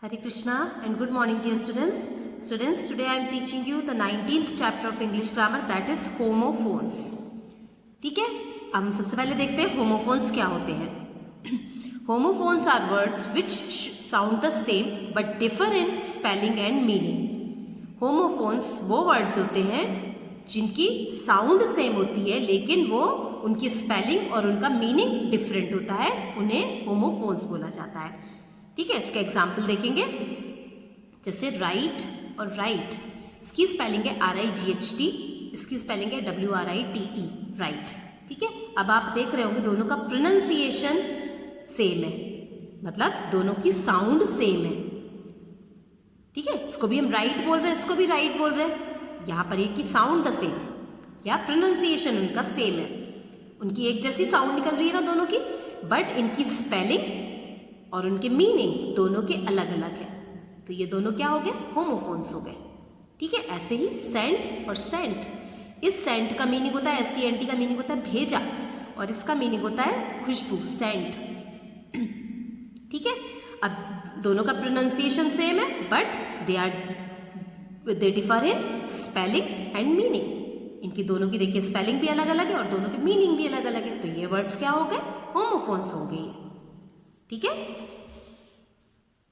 Hare Krishna and good morning dear students. Students, today I am teaching you the 19th chapter of English grammar, that is homophones. ठीक है, अब हम सबसे पहले देखते हैं homophones क्या होते हैं. Homophones are words which sound the same but differ in spelling and meaning. Homophones वो words होते हैं जिनकी साउंड सेम होती है लेकिन वो उनकी स्पेलिंग और उनका मीनिंग डिफरेंट होता है, उन्हें होमोफोन्स बोला जाता है. ठीक है, इसका एग्जाम्पल देखेंगे. जैसे राइट और राइट, इसकी स्पेलिंग है RIGHT, इसकी स्पेलिंग है WRITE, राइट. ठीक है, अब आप देख रहे होंगे दोनों का प्रोनाउंसिएशन सेम है, मतलब दोनों की साउंड सेम है. ठीक है, इसको भी हम राइट बोल रहे हैं, इसको भी राइट बोल रहे हैं. यहाँ पर एक की साउंड द सेम या प्रोनाउंसिएशन उनका सेम है, उनकी एक जैसी साउंड निकल रही है ना दोनों की, बट इनकी स्पेलिंग और उनके मीनिंग दोनों के अलग अलग है. तो ये दोनों क्या हो गए, होमोफोन्स हो गए. ठीक है, ऐसे ही सेंट और सेंट, इस सेंट का मीनिंग होता है SENT का मीनिंग होता है भेजा, और इसका मीनिंग होता है खुशबू, सेंट. ठीक है, अब दोनों का प्रोनाउंसिएशन सेम है but they differ in spelling and meaning. इनकी दोनों की देखिए स्पेलिंग भी अलग अलग है और दोनों के मीनिंग भी अलग अलग है. तो ये वर्ड्स क्या हो गए, होमोफोन्स हो गए. ठीक है,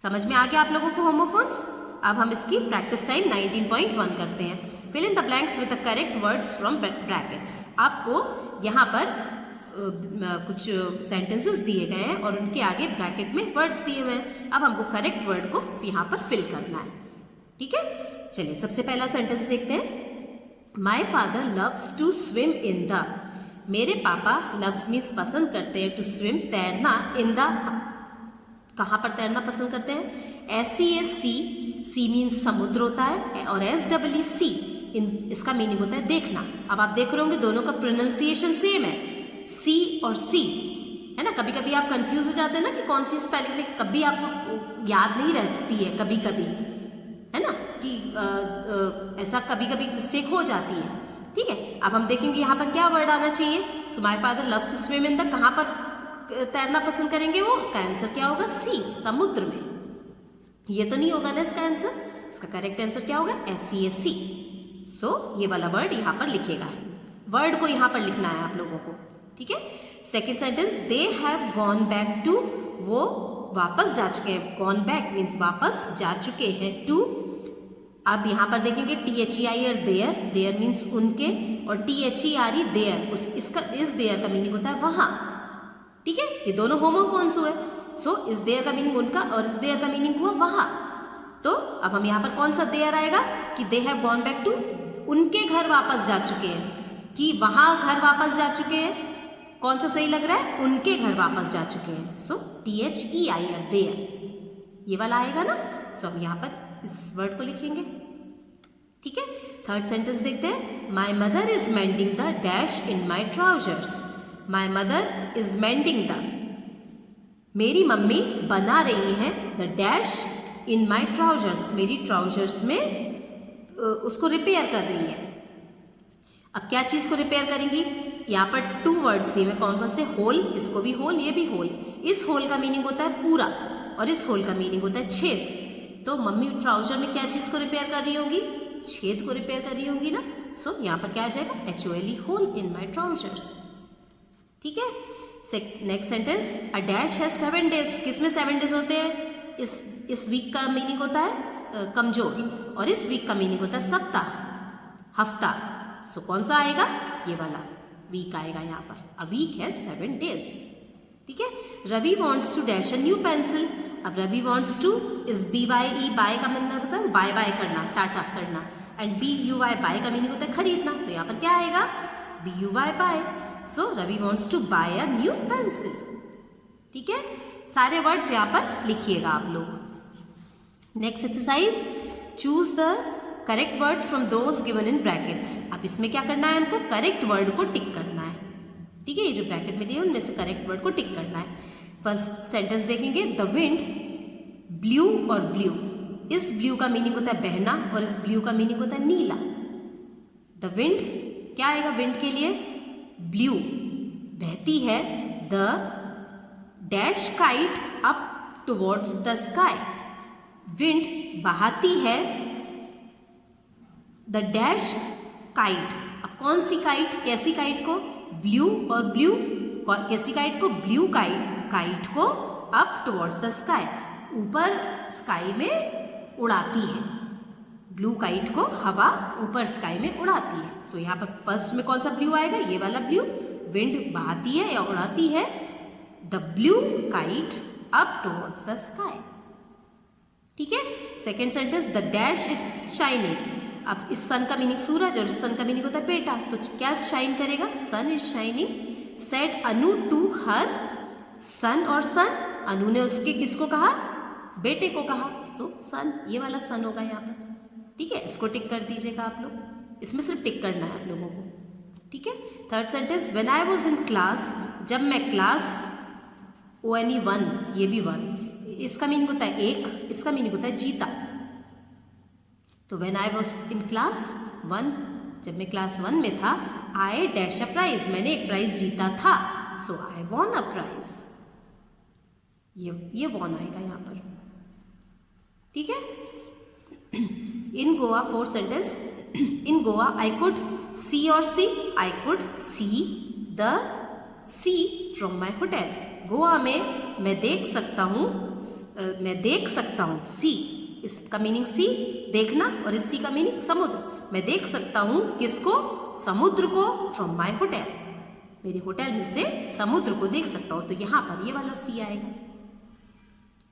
समझ में आ गया आप लोगों को होमोफोन्स. अब हम इसकी प्रैक्टिस टाइम 19.1 करते हैं. Fill in the blanks with the correct words from brackets. आपको यहाँ पर कुछ सेंटेंसेस दिए गए हैं और उनके आगे ब्रैकेट में वर्ड्स दिए हुए हैं. अब हमको करेक्ट वर्ड को यहाँ पर फिल करना है. ठीक है, चलिए सबसे पहला सेंटेंस देखते हैं. My father loves to swim in the, मेरे पापा लव्स मीन्स पसंद करते हैं, टू स्विम तैरना, इन द कहाँ पर तैरना पसंद करते हैं, SEAC, सी मीन्स समुद्र होता है, और SEEC इसका मीनिंग होता है देखना. अब आप देख रहे होंगे दोनों का प्रोनाउंसिएशन सेम है, C और C है ना. कभी कभी आप कंफ्यूज हो जाते हैं ना कि कौन सी स्पेलिंग, लेकिन कभी आपको याद नहीं रहती है, कभी कभी है ना कि ऐसा कभी कभी मिस्टेक हो जाती है. ठीक है, अब हम देखेंगे यहाँ पर क्या वर्ड आना चाहिए. So my father loves to swim in the, कहाँ पर तैरना पसंद करेंगे वो, उसका आंसर क्या होगा, सी, समुद्र में. ये तो नहीं होगा ना इसका आंसर. इसका करेक्ट आंसर क्या होगा, SEAC. सो ये वाला वर्ड यहाँ पर लिखिएगा, वर्ड को यहाँ पर लिखना है आप लोगों को. ठीक है, second sentence, they have gone back to, वो वापस जा चुके हैं. गॉन बैक मीन्स वापस जा चुके हैं, टू. अब यहाँ पर देखेंगे THEIR देयर, देयर मीन्स उनके, और THERE देयर, इसका इस देयर का मीनिंग होता है वहां. ठीक है, ये दोनों होमोफोन्स हुए. सो इस देयर का मीनिंग उनका और इस देयर का मीनिंग हुआ वहां. तो अब हम यहाँ पर कौन सा देयर आएगा कि they have gone back to, उनके घर वापस जा चुके हैं, कि वहां घर वापस जा चुके हैं. कौन सा सही लग रहा है, उनके घर वापस जा चुके हैं. सो THEIR देयर, ये वाला आएगा ना. सो हम यहाँ पर इस वर्ड को लिखेंगे. ठीक है, थर्ड सेंटेंस देखते हैं. My mother is mending the dash in my trousers. My mother is mending the, मेरी मम्मी बना रही है, the dash in my trousers, मेरी ट्राउजर्स में उसको रिपेयर कर रही है. अब क्या चीज को रिपेयर करेंगी, यहाँ पर 2 वर्ड्स दिए हैं. कौन कौन से, होल, इसको भी होल, ये भी होल. इस होल का मीनिंग होता है पूरा और इस होल का मीनिंग होता है छेद. तो मम्मी ट्राउजर में क्या चीज को रिपेयर कर रही होंगी, छेद को रिपेयर कर रही होंगी ना. सो यहाँ पर क्या आ जाएगा, HOLE, होल इन माई ट्राउजर्स. ठीक है, नेक्स्ट सेंटेंस, अ डैश है 7 डेज. किसमें 7 डेज होते हैं, इस वीक का मीनिंग होता है कमजोर, और इस वीक का मीनिंग होता है सप्ताह, हफ्ता. सो कौन सा आएगा, ये वाला वीक आएगा यहाँ पर. अ वीक है 7 डेज. ठीक है, Ravi wants to dash a new pencil. अब रवि वॉन्ट्स टू, इस BYE, बाय का मतलब होता है बाय बाय करना, टाटा करना, एंड BUY, बाय का मीनिंग होता है खरीदना. तो यहाँ पर क्या आएगा, BUY, buy. So Ravi wants to buy a new pencil. ठीक है, सारे वर्ड्स यहाँ पर लिखिएगा आप लोग. Next exercise, choose the correct words from those given in brackets. अब इसमें क्या करना है, हमको करेक्ट वर्ड को टिक करना है. ठीक है, ये जो ब्रैकेट में दिए उनमें से करेक्ट वर्ड को टिक करना है. फर्स्ट सेंटेंस देखेंगे, द विंड ब्लू, और ब्लू, इस ब्लू का मीनिंग होता है बहना और इस ब्लू का मीनिंग होता है नीला. द विंड क्या आएगा, विंड के लिए ब्लू, बहती है, the dash kite up towards the sky, wind बहाती है द डैश काइट। अब कौन सी काइट, कैसी काइट को, ब्लू और ब्लू, कैसी काइट को, ब्लू काइट को अप टुवर्ड्स द स्काई, ऊपर स्काई में उड़ाती है। ब्लू काइट को हवा ऊपर स्काई में उड़ाती है। सो यहाँ पर फर्स्ट में कौन सा ब्लू आएगा, ये वाला ब्लू, विंड बहाती है या उड़ाती है the blue kite up towards the sky. ठीक है। Second sentence, the dash is shining. अब इस सन का मीनिंग सूरज और सन का मीनिंग होता है बेटा, तो क्या शाइन करेगा, sun is shining. Said Anu to her son, और सन, अनु ने उसके किसको कहा, बेटे को कहा। सो सन, ये वाला सन होगा यहाँ पर। ठीक है, इसको टिक कर दीजिएगा आप लोग, इसमें सिर्फ टिक करना है आप लोगों को। ठीक है। Third sentence, when I was in class, जब मैं क्लास, ONE 1, ये भी 1, इसका मीनिंग होता है एक, इसका मीनिंग होता है जीता। तो when I was in class 1, जब मैं क्लास 1 में था, आई डैश अ प्राइज, मैंने एक प्राइज जीता था। So I won a prize, ये वॉन आएगा यहाँ पर। ठीक है। In Goa, fourth sentence, in Goa I could see और sea, I could see the sea from my hotel. Goa में मैं देख सकता हूँ, सी, इसका मीनिंग सी, देखना, और इस सी का मीनिंग समुद्र। मैं देख सकता हूँ किसको, समुद्र को, फ्रॉम माई होटल, मेरे होटल में से समुद्र को देख सकता हूँ। तो यहाँ पर ये वाला सी आएगा।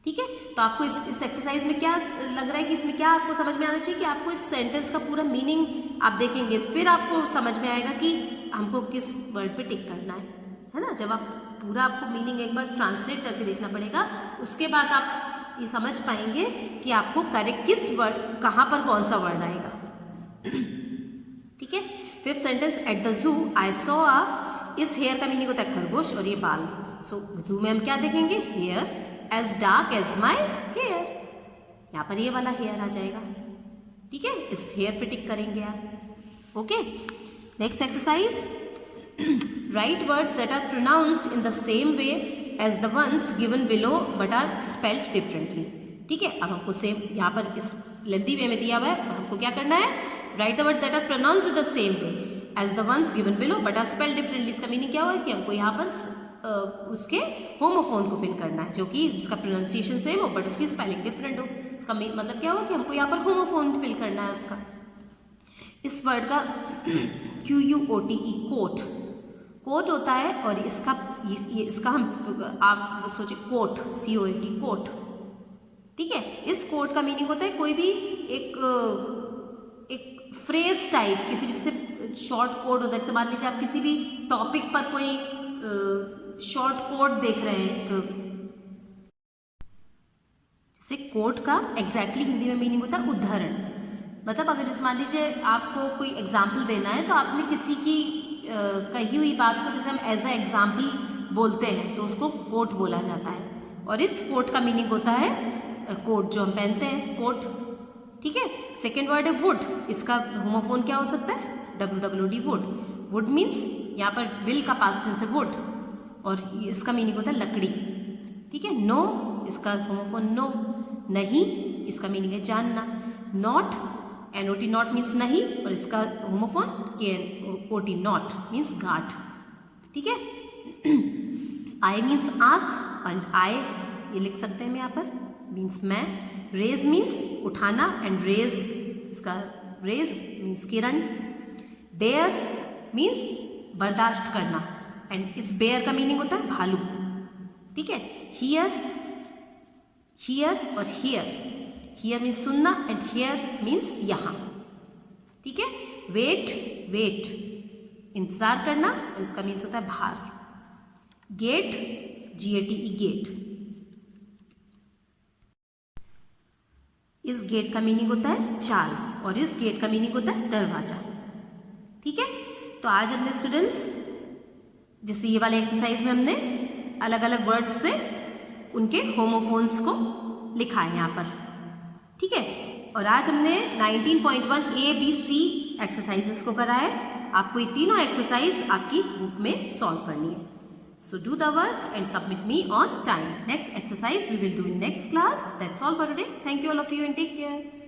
ठीक है। तो आपको इस एक्सरसाइज में क्या लग रहा है कि इसमें क्या आपको समझ में आना चाहिए कि आपको इस सेंटेंस का पूरा मीनिंग आप देखेंगे, फिर आपको समझ में आएगा कि हमको किस वर्ड पे टिक करना है ना। जब आप पूरा, आपको मीनिंग एक बार ट्रांसलेट करके देखना पड़ेगा, उसके बाद आप ये समझ पाएंगे कि आपको करेक्ट किस वर्ड, कहाँ पर कौन सा वर्ड आएगा। ठीक है। Fifth sentence, at the zoo I saw a, इस हेयर का मीनिंग होता है खरगोश और ये बाल। सो जू में हम क्या देखेंगे, hair as dark as my hair, यहाँ पर ये वाला हेयर आ जाएगा। ठीक है, इस हेयर पे टिक करेंगे आप। Okay, next exercise, write words that are pronounced in the same way as the ones given below but are spelled differently. ठीक है, अब हमको सेम यहाँ पर इस लेंथी वे में दिया हुआ है, हमको क्या करना है, write the word that are pronounced the same way as the ones given below but are spelled differently. इसका मीनिंग क्या हुआ है कि हमको यहाँ पर उसके होमोफोन को फिल करना है, जो कि उसका प्रोनाउंसिएशन सेम हो बट उसकी स्पेलिंग डिफरेंट हो। उसका मतलब क्या हुआ कि हमको यहाँ पर होमोफोन फिल करना है उसका। इस वर्ड का QUOTE, कोट, कोट होता है, और इसका हम आप सोचिए कोट, COAT, कोट। ठीक है, इस कोट का मीनिंग होता है कोई भी एक फ्रेज टाइप, किसी भी, जैसे शॉर्ट कोड होता है, जैसे मान लीजिए आप किसी भी टॉपिक पर कोई शॉर्ट कोड देख रहे हैं, जैसे कोट का एग्जैक्टली हिंदी में मीनिंग होता है उदाहरण। मतलब अगर जैसे मान लीजिए आपको कोई एग्जाम्पल देना है, तो आपने किसी की कही हुई बात को जैसे हम एज अ एग्जाम्पल बोलते हैं तो उसको कोट बोला जाता है। और इस कोट का मीनिंग होता है कोट जो हम पहनते हैं, कोट। ठीक है। सेकेंड वर्ड है वुड, इसका होमोफोन क्या हो सकता है, WWD, वुड। वुड मीन्स यहाँ पर विल का पास्ट टेंस है वुड, और इसका मीनिंग होता है लकड़ी। ठीक है। नो, इसका होमोफोन नो, नहीं, इसका मीनिंग है जानना। नॉट, NOT, नॉट मीन्स नहीं, और इसका होमोफोन KNOT, नॉट मीन्स गांठ। ठीक है। आई मीन्स आँख, एंड आई ये लिख सकते हैं हम यहाँ पर, मीन्स मैं। रेज मीन्स उठाना, एंड रेज, इसका रेज मीन्स किरण। बेयर मीन्स बर्दाश्त करना, एंड इस बेयर का मीनिंग होता है भालू। ठीक है। हियर, हियर और हियर, हियर मीन्स सुनना, एंड हियर मीन्स यहाँ। ठीक है। वेट, वेट इंतजार करना, और इसका मीन्स होता है भार। गेट, GATE, गेट, इस गेट का मीनिंग होता है चाल, और इस गेट का मीनिंग होता है दरवाजा। ठीक है। तो आज हमने स्टूडेंट्स, जैसे ये वाले एक्सरसाइज में हमने अलग अलग वर्ड्स से उनके होमोफोन्स को लिखा है यहाँ पर। ठीक है। और आज हमने 19.1 ABC एक्सरसाइजेस को करा है। आपको ये तीनों एक्सरसाइज आपकी बुक में सॉल्व करनी है। So do the work and submit me on time. Next exercise we will do in next class. That's all for today. Thank you all of you and take care.